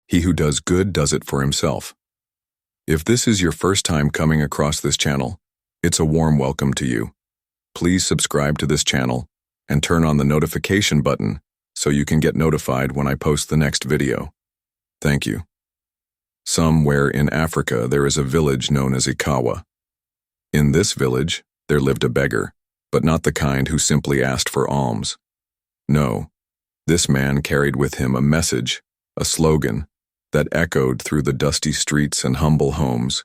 He who does good does it for himself. If this is your first time coming across this channel, it's a warm welcome to you. Please subscribe to this channel and turn on the notification button so you can get notified when I post the next video. Thank you. Somewhere in Africa there is a village known as Ikawa. In this village, there lived a beggar, but not the kind who simply asked for alms. No, this man carried with him a message, a slogan, that echoed through the dusty streets and humble homes.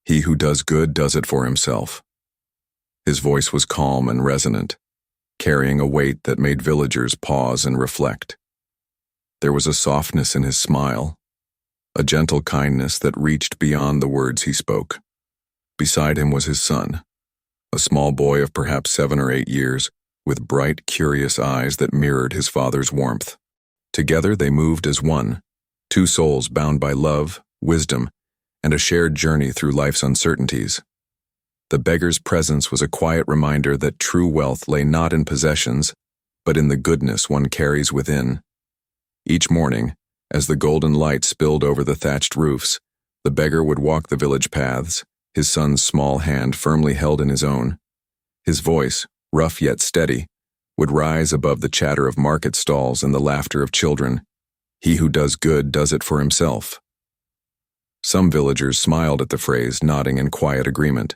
He who does good does it for himself. His voice was calm and resonant, carrying a weight that made villagers pause and reflect. There was a softness in his smile, a gentle kindness that reached beyond the words he spoke. Beside him was his son, a small boy of perhaps 7 or 8 years, with bright, curious eyes that mirrored his father's warmth. Together they moved as one, two souls bound by love, wisdom, and a shared journey through life's uncertainties. The beggar's presence was a quiet reminder that true wealth lay not in possessions, but in the goodness one carries within. Each morning, as the golden light spilled over the thatched roofs, the beggar would walk the village paths, his son's small hand firmly held in his own. His voice, rough yet steady, would rise above the chatter of market stalls and the laughter of children. He who does good does it for himself. Some villagers smiled at the phrase, nodding in quiet agreement.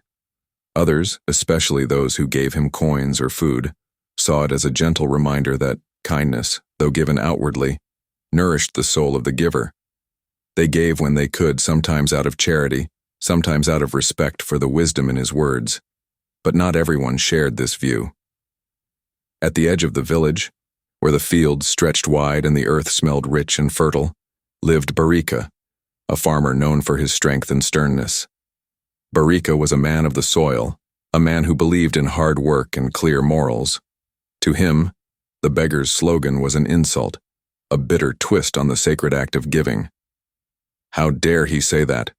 Others, especially those who gave him coins or food, saw it as a gentle reminder that kindness, though given outwardly, nourished the soul of the giver. They gave when they could, sometimes out of charity, sometimes out of respect for the wisdom in his words. But not everyone shared this view. At the edge of the village, where the fields stretched wide and the earth smelled rich and fertile, lived Barika, a farmer known for his strength and sternness. Barika was a man of the soil, a man who believed in hard work and clear morals. To him, the beggar's slogan was an insult, a bitter twist on the sacred act of giving. How dare he say that?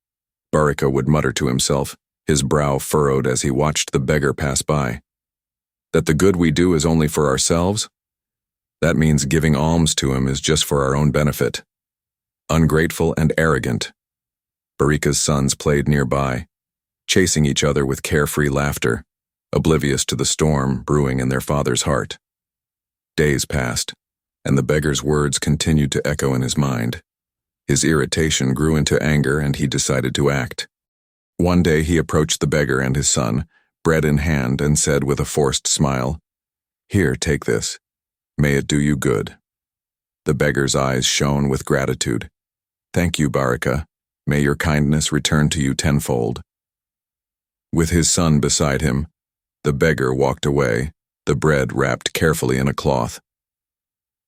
Barika would mutter to himself, his brow furrowed as he watched the beggar pass by. That the good we do is only for ourselves? That means giving alms to him is just for our own benefit. Ungrateful and arrogant. Barika's sons played nearby, chasing each other with carefree laughter, oblivious to the storm brewing in their father's heart. Days passed, and the beggar's words continued to echo in his mind. His irritation grew into anger, and he decided to act. One day he approached the beggar and his son, bread in hand, and said with a forced smile, "Here, take this. May it do you good." The beggar's eyes shone with gratitude. "Thank you, Barika. May your kindness return to you tenfold." With his son beside him, the beggar walked away, the bread wrapped carefully in a cloth.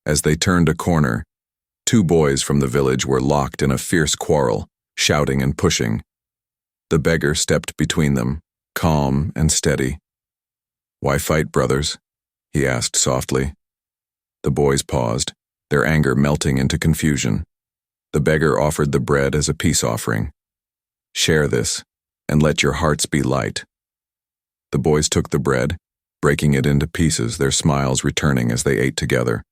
As they turned a corner, 2 boys from the village were locked in a fierce quarrel, shouting and pushing. The beggar stepped between them, calm and steady. "Why fight, brothers?" he asked softly. The boys paused, their anger melting into confusion. The beggar offered the bread as a peace offering. "Share this, and let your hearts be light." The boys took the bread, breaking it into pieces, their smiles returning as they ate together.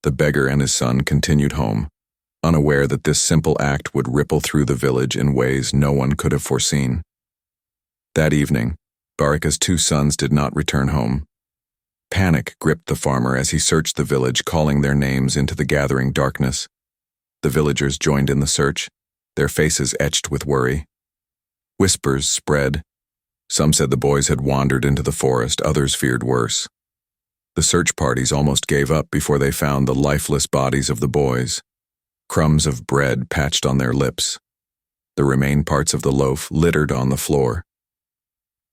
The beggar and his son continued home, unaware that this simple act would ripple through the village in ways no one could have foreseen. That evening, Barika's 2 sons did not return home. Panic gripped the farmer as he searched the village, calling their names into the gathering darkness. The villagers joined in the search, their faces etched with worry. Whispers spread. Some said the boys had wandered into the forest, others feared worse. The search parties almost gave up before they found the lifeless bodies of the boys. Crumbs of bread patched on their lips. The remain parts of the loaf littered on the floor.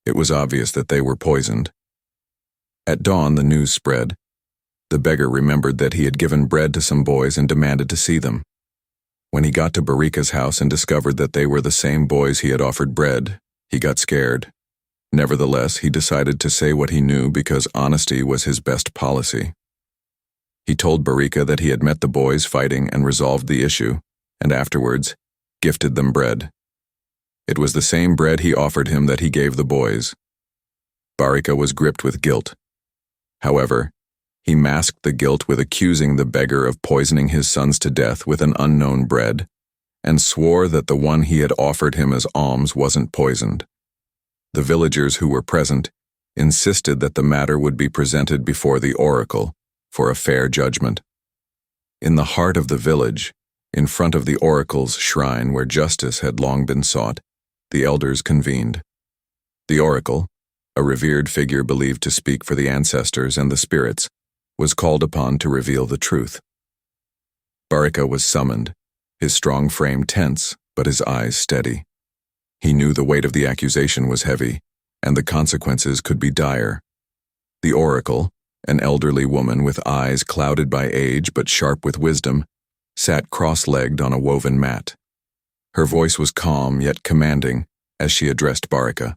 It was obvious that they were poisoned. At dawn, the news spread. The beggar remembered that he had given bread to some boys and demanded to see them. When he got to Barika's house and discovered that they were the same boys he had offered bread, he got scared. Nevertheless, he decided to say what he knew because honesty was his best policy. He told Barika that he had met the boys fighting and resolved the issue, and afterwards, gifted them bread. It was the same bread he offered him that he gave the boys. Barika was gripped with guilt. However, He masked the guilt with accusing the beggar of poisoning his sons to death with an unknown bread, and swore that the one he had offered him as alms wasn't poisoned. The villagers who were present insisted that the matter would be presented before the oracle for a fair judgment. In the heart of the village, in front of the oracle's shrine where justice had long been sought, the elders convened. The oracle, a revered figure believed to speak for the ancestors and the spirits, was called upon to reveal the truth. Baraka was summoned, his strong frame tense, but his eyes steady. He knew the weight of the accusation was heavy, and the consequences could be dire. The oracle, an elderly woman with eyes clouded by age but sharp with wisdom, sat cross-legged on a woven mat. Her voice was calm yet commanding as she addressed Baraka.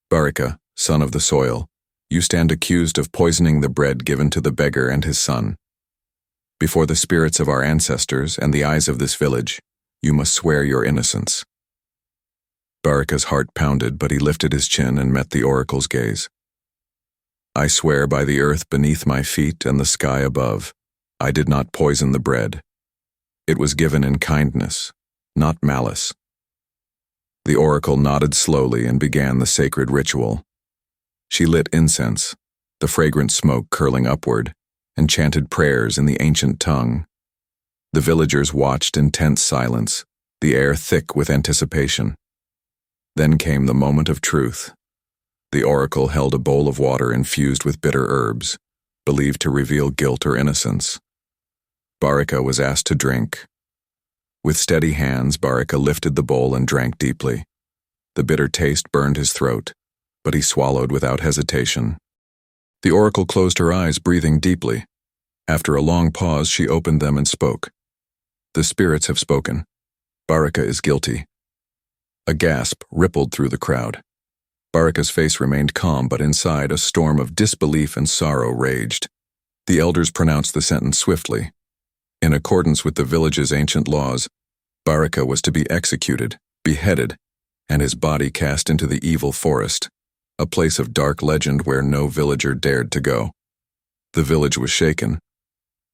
"Baraka, son of the soil, you stand accused of poisoning the bread given to the beggar and his son. Before the spirits of our ancestors and the eyes of this village, you must swear your innocence." Baraka's heart pounded, but he lifted his chin and met the oracle's gaze. "I swear by the earth beneath my feet and the sky above, I did not poison the bread. It was given in kindness, not malice." The oracle nodded slowly and began the sacred ritual. She lit incense, the fragrant smoke curling upward, and chanted prayers in the ancient tongue. The villagers watched in tense silence, the air thick with anticipation. Then came the moment of truth. The oracle held a bowl of water infused with bitter herbs, believed to reveal guilt or innocence. Baraka was asked to drink. With steady hands, Baraka lifted the bowl and drank deeply. The bitter taste burned his throat, but he swallowed without hesitation. The oracle closed her eyes, breathing deeply. After a long pause, she opened them and spoke. "The spirits have spoken. Baraka is guilty." A gasp rippled through the crowd. Baraka's face remained calm, but inside a storm of disbelief and sorrow raged. The elders pronounced the sentence swiftly. In accordance with the village's ancient laws, Baraka was to be executed, beheaded, and his body cast into the evil forest, a place of dark legend where no villager dared to go. The village was shaken.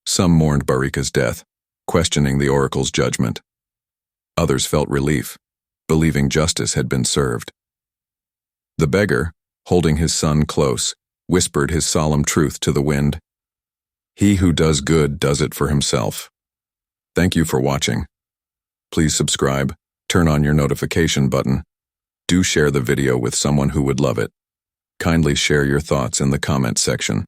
Some mourned Baraka's death, questioning the oracle's judgment. Others felt relief, believing justice had been served. The beggar, holding his son close, whispered his solemn truth to the wind. "He who does good does it for himself." Thank you for watching. Please subscribe, turn on your notification button. Do share the video with someone who would love it. Kindly share your thoughts in the comment section.